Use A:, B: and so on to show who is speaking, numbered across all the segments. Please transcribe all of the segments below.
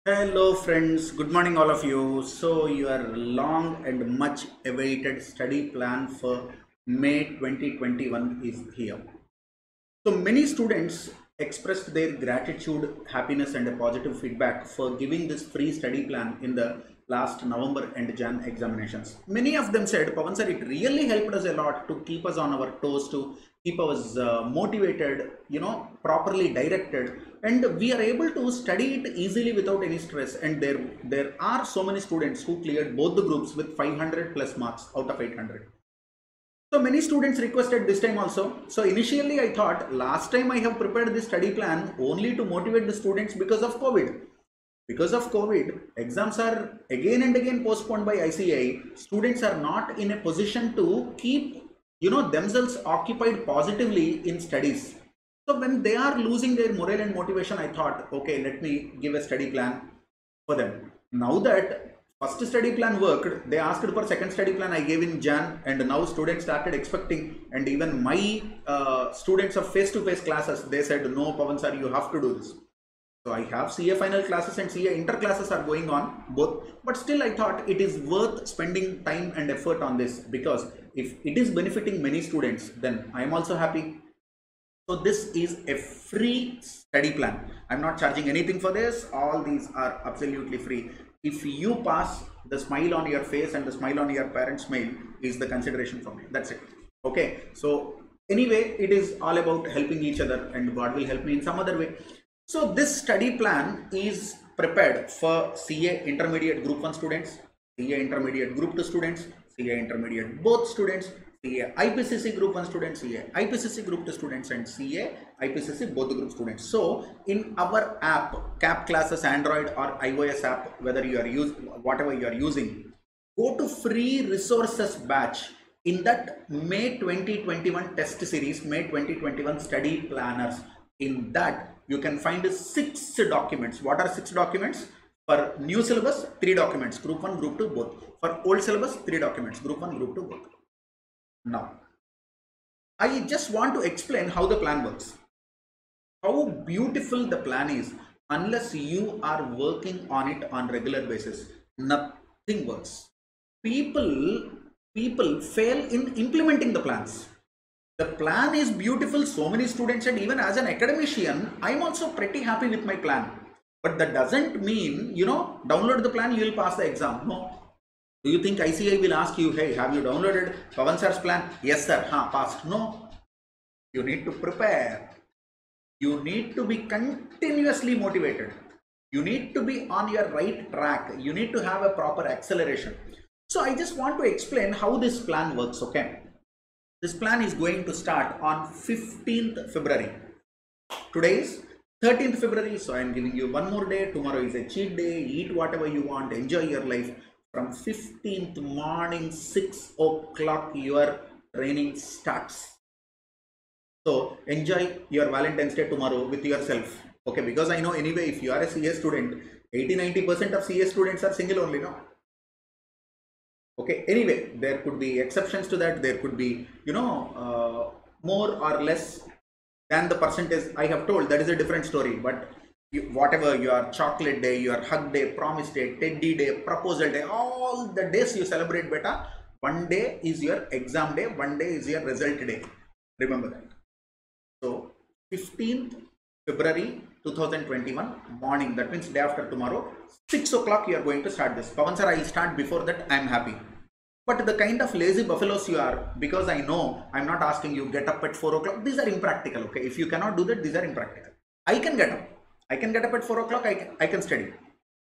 A: Hello friends, good morning all of you. So your long and much awaited study plan for May 2021 is here. So many students expressed their gratitude, happiness and a positive feedback for giving this free study plan in the last November and Jan examinations. Many of them said, Pawan sir, it really helped us a lot to keep us on our toes, to keep us motivated, properly directed, and we are able to study it easily without any stress. And there are so many students who cleared both the groups with 500 plus marks out of 800. So many students requested this time also. So initially I thought last time I have prepared this study plan only to motivate the students because of COVID. Because of COVID, exams are again and again postponed by ICAI. Students are not in a position to keep themselves occupied positively in studies. So when they are losing their morale and motivation, I thought, okay, let me give a study plan for them. Now that first study plan worked, they asked for second study plan. I gave in Jan, and now students started expecting, and even my students of face-to-face classes, they said, no, Pawan sir, you have to do this. So I have CA final classes and CA inter classes are going on both, but still I thought it is worth spending time and effort on this, because if it is benefiting many students, then I am also happy. So this is a free study plan. I'm not charging anything for this. All these are absolutely free. If you pass, the smile on your face and the smile on your parents' smile is the consideration for me. That's it. Okay. So anyway, it is all about helping each other, and God will help me in some other way. So this study plan is prepared for CA Intermediate Group 1 students, CA Intermediate Group 2 students, CA Intermediate both students, CA IPCC Group 1 students, CA IPCC Group 2 students, and CA IPCC both the group students. So in our app, CAP classes, Android or iOS app, whether you are whatever you are using, go to free resources batch. In that May 2021 test series, May 2021 study planners, in that you can find 6 documents. What are 6 documents? For new syllabus, 3 documents, group 1, group 2 both. For old syllabus, 3 documents, group 1, group 2 both. Now I just want to explain how the plan works, how beautiful the plan is. Unless you are working on it on regular basis, nothing works. People fail in implementing the plans. The plan is beautiful, so many students, and even as an academician, I'm also pretty happy with my plan. But that doesn't mean, download the plan, you will pass the exam. No. Do you think ICAI will ask you, hey, have you downloaded Pawan sir's plan? Yes, sir. Passed. No. You need to prepare. You need to be continuously motivated. You need to be on your right track. You need to have a proper acceleration. So I just want to explain how this plan works, okay? This plan is going to start on 15th February. Today is 13th February, so I am giving you one more day. Tomorrow is a cheat day. Eat whatever you want. Enjoy your life. From 15th morning, 6 o'clock, your training starts. So enjoy your Valentine's Day tomorrow with yourself. Okay, because I know anyway, if you are a CA student, 80-90% of CA students are single only, no? Okay, anyway, there could be exceptions to that. There could be, more or less than the percentage I have told. That is a different story. But whatever your chocolate day, your hug day, promise day, teddy day, proposal day, all the days you celebrate, beta, one day is your exam day, one day is your result day. Remember that. So 15th February 2021 morning, that means day after tomorrow, 6 o'clock you are going to start this. Pawan sir, I will start before that. I am happy. But the kind of lazy buffaloes you are, because I know I'm not asking you get up at 4 o'clock. These are impractical. Okay, if you cannot do that, these are impractical. I can get up. I can get up at 4 o'clock. I can study.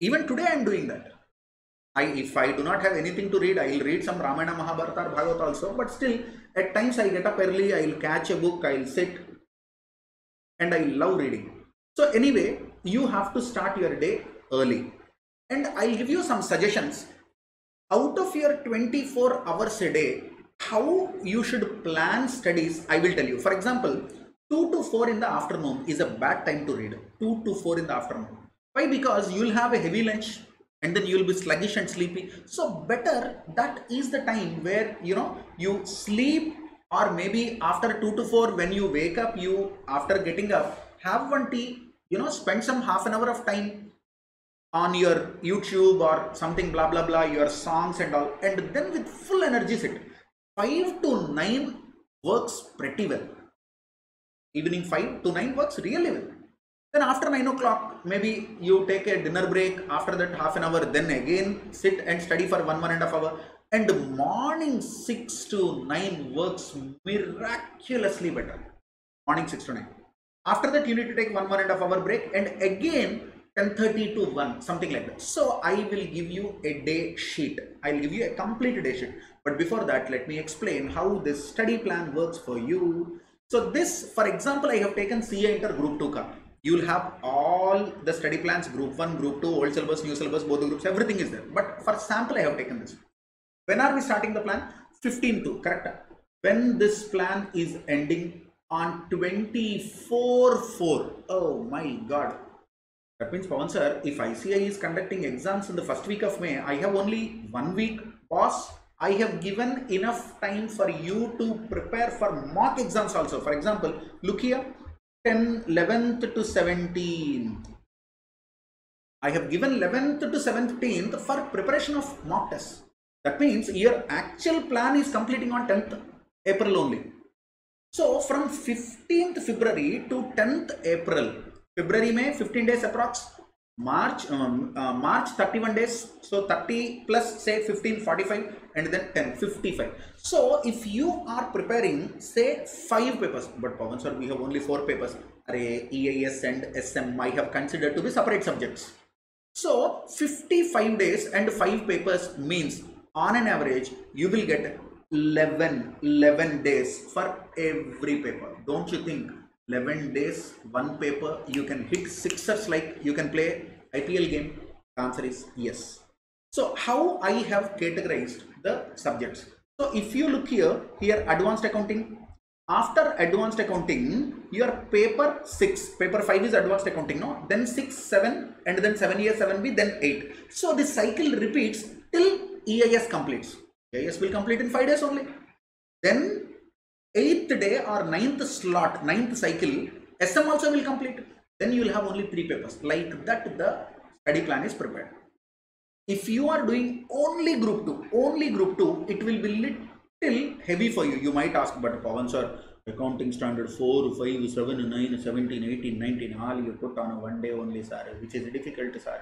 A: Even today I am doing that. If I do not have anything to read, I will read some Ramayana, Mahabharata, or Bhagavata also. But still, at times I get up early. I will catch a book. I will sit, and I love reading. So anyway, you have to start your day early, and I'll give you some suggestions. Out of your 24 hours a day, how you should plan studies, I will tell you. For example, 2 to 4 in the afternoon is a bad time to read. 2 to 4 in the afternoon. Why? Because you will have a heavy lunch and then you will be sluggish and sleepy. So better, that is the time where you sleep, or maybe after 2 to 4 when you wake up, you after getting up, have one tea, spend some half an hour of time on your YouTube or something, blah blah blah, your songs and all, and then with full energy sit. 5 to 9 works pretty well. Evening 5 to 9 works really well. Then after 9 o'clock, maybe you take a dinner break. After that, half an hour, then again sit and study for 1.5 hours. And morning 6 to 9 works miraculously better. Morning 6 to 9. After that, you need to take 1.5 hour break, and again 10:30 to 1, something like that. So I will give you a day sheet. I'll give you a complete day sheet. But before that, let me explain how this study plan works for you. So this, for example, I have taken CA Inter Group 2 ka. You will have all the study plans, Group 1, Group 2, old syllabus, new syllabus, both the groups, everything is there. But for sample, I have taken this. When are we starting the plan? 15/2, correct? When this plan is ending on 24/4. Oh my God. That means, Pawan sir, if ICI is conducting exams in the first week of May, I have only 1 week. Boss, I have given enough time for you to prepare for mock exams also. For example, look here, 11th to 17th. I have given 11th to 17th for preparation of mock tests. That means your actual plan is completing on 10th April only. So from 15th February to 10th April, February, May, 15 days approx. March 31 days. So 30 plus say 15, 45, and then 10, 55. So if you are preparing say 5 papers, but Pawan sir, we have only 4 papers. Array, EIS and SM I have considered to be separate subjects. So 55 days and 5 papers means on an average you will get 11 days for every paper. Don't you think 11 days, 1 paper, you can hit sixers like you can play IPL game? The answer is yes. So how I have categorized the subjects. So if you look here advanced accounting. After advanced accounting, your paper 6, paper 5 is advanced accounting, no? Then 6, 7, and then 7A, 7B, then 8. So this cycle repeats till EIS completes. EIS will complete in 5 days only. Then 8th day or 9th slot, 9th cycle, SM also will complete. Then you will have only 3 papers. Like that, the study plan is prepared. If you are doing only group 2, it will be little heavy for you. You might ask, but Pawan sir, accounting standard 4, 5, 7, 9, 17, 18, 19, all you put on a 1 day only, sir, which is difficult, sir.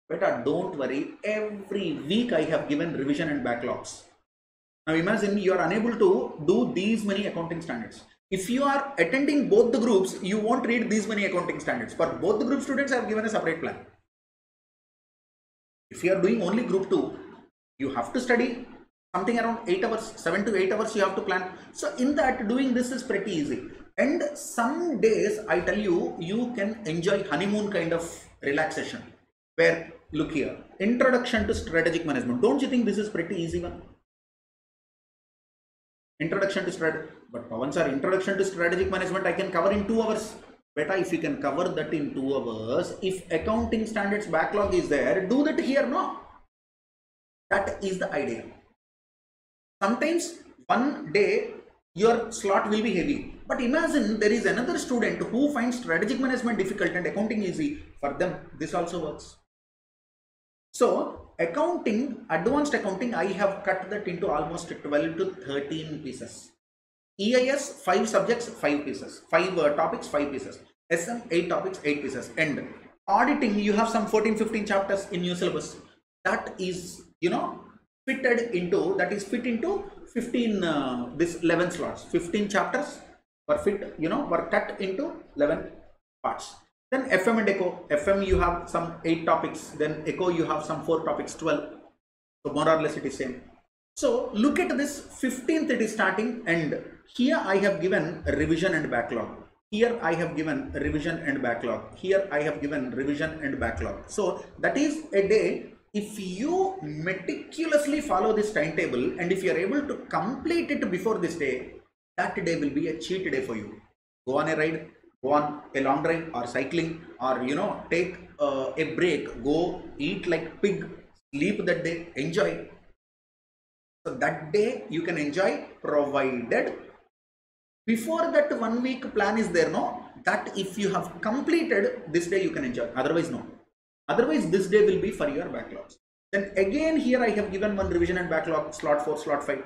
A: But don't worry, every week I have given revision and backlogs. Now imagine you are unable to do these many accounting standards. If you are attending both the groups, you won't read these many accounting standards. For both the group students, I have given a separate plan. If you are doing only group 2, you have to study something around 8 hours, 7 to 8 hours you have to plan. So in that, doing this is pretty easy. And some days, I tell you, you can enjoy honeymoon kind of relaxation. Where, look here, introduction to strategic management. Don't you think this is pretty easy one? Introduction to strategy. But Pawan sir, introduction to strategic management I can cover in 2 hours. Beta, if you can cover that in 2 hours, if accounting standards backlog is there, do that here, no? That is the idea. Sometimes one day your slot will be heavy. But imagine there is another student who finds strategic management difficult and accounting easy. For them, this also works. So accounting, advanced accounting, I have cut that into almost 12 to 13 pieces. EIS, 5 subjects, 5 pieces. 5 topics, 5 pieces. SM, 8 topics, 8 pieces. And auditing, you have some 14, 15 chapters in new syllabus. That is, fitted into, that is fit into 15, this 11 slots. 15 chapters were fit, were cut into 11 parts. Then FM and ECO. FM you have some 8 topics. Then ECO you have some 4 topics, 12. So more or less it is same. So look at this, 15th it is starting, and here I have given revision and backlog. Here I have given revision and backlog. Here I have given revision and backlog. So that is a day. If you meticulously follow this timetable and if you are able to complete it before this day, that day will be a cheat day for you. Go on a ride, go on a long drive or cycling, or take a break, go eat like pig, sleep that day, enjoy. So that day you can enjoy, provided before that 1 week plan is there, no? That if you have completed this day you can enjoy, otherwise no. Otherwise, this day will be for your backlogs. Then again here I have given one revision and backlog, slot 4, slot 5.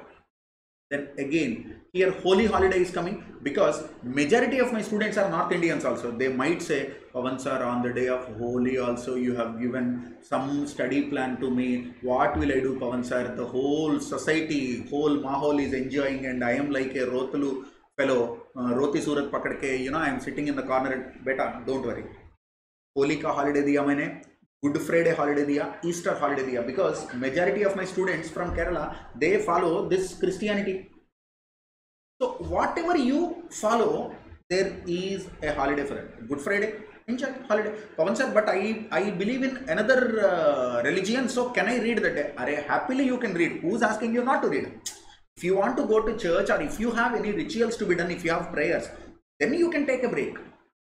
A: Then again here Holi holiday is coming, because majority of my students are North Indians also. They might say, Pavan sir, on the day of Holi also you have given some study plan to me. What will I do, Pavan sir? The whole society, whole mahol is enjoying and I am like a Rotulu fellow, Roti Surat pakadke, I am sitting in the corner. Beta, don't worry. Holi ka holiday diya maine, Good Friday holiday diya, Easter holiday diya, because majority of my students from Kerala, they follow this Christianity. So whatever you follow, there is a holiday for it. Good Friday, enjoy holiday. Pavan sir, but I believe in another religion, so can I read that day? Are happily you can read. Who's asking you not to read? If you want to go to church, or if you have any rituals to be done, if you have prayers, then you can take a break.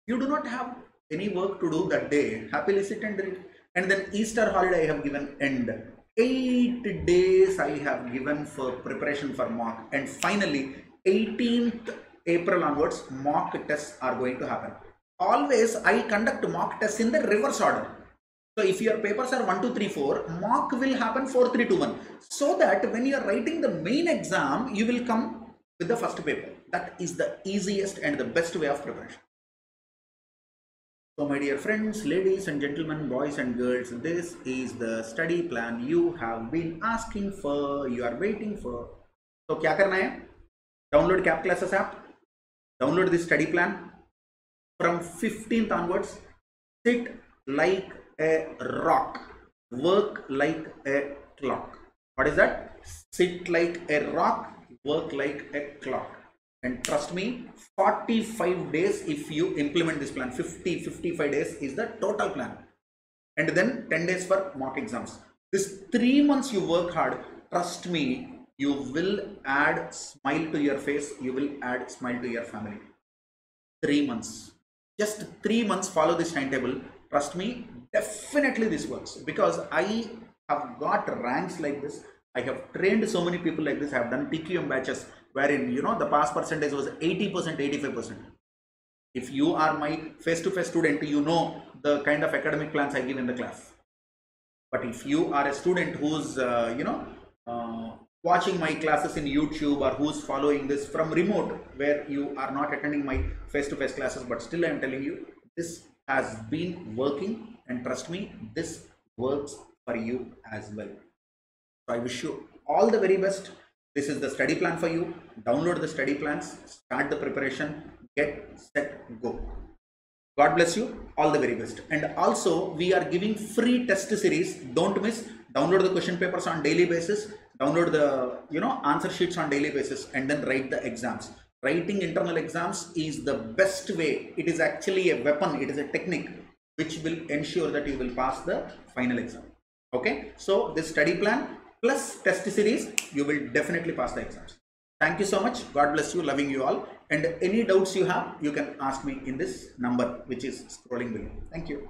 A: You do not have any work to do that day, happily sit and read. And then Easter holiday I have given end. 8 days I have given for preparation for mock, and finally 18th April onwards mock tests are going to happen. Always I conduct mock tests in the reverse order. So if your papers are 1, 2, 3, 4, mock will happen 4, 3, 2, 1. So that when you are writing the main exam, you will come with the first paper. That is the easiest and the best way of preparation. So my dear friends, ladies and gentlemen, boys and girls, this is the study plan you have been asking for, you are waiting for. So क्या करना है? Download Cap Classes app, download this study plan. From 15th onwards, sit like a rock, work like a clock. What is that? Sit like a rock, work like a clock. And trust me, 45 days if you implement this plan. 55 days is the total plan. And then 10 days for mock exams. This 3 months you work hard, trust me, you will add smile to your face, you will add smile to your family. 3 months. Just 3 months follow this timetable. Trust me, definitely this works, because I have got ranks like this. I have trained so many people like this. I have done TQM batches wherein the pass percentage was 80%, 85%. If you are my face-to-face student, you know the kind of academic plans I give in the class. But if you are a student who's watching my classes in YouTube, or who's following this from remote, where you are not attending my face-to-face classes, but still I am telling you, this has been working, and trust me, this works for you as well. So I wish you all the very best. This is the study plan for you. Download the study plans, start the preparation, get set, go. God bless you. All the very best. And also we are giving free test series. Don't miss. Download the question papers on daily basis. Download the answer sheets on daily basis, and then write the exams. Writing internal exams is the best way. It is actually a weapon. It is a technique which will ensure that you will pass the final exam. Okay. So this study plan plus test series, you will definitely pass the exams. Thank you so much. God bless you. Loving you all. And any doubts you have, you can ask me in this number which is scrolling below. Thank you.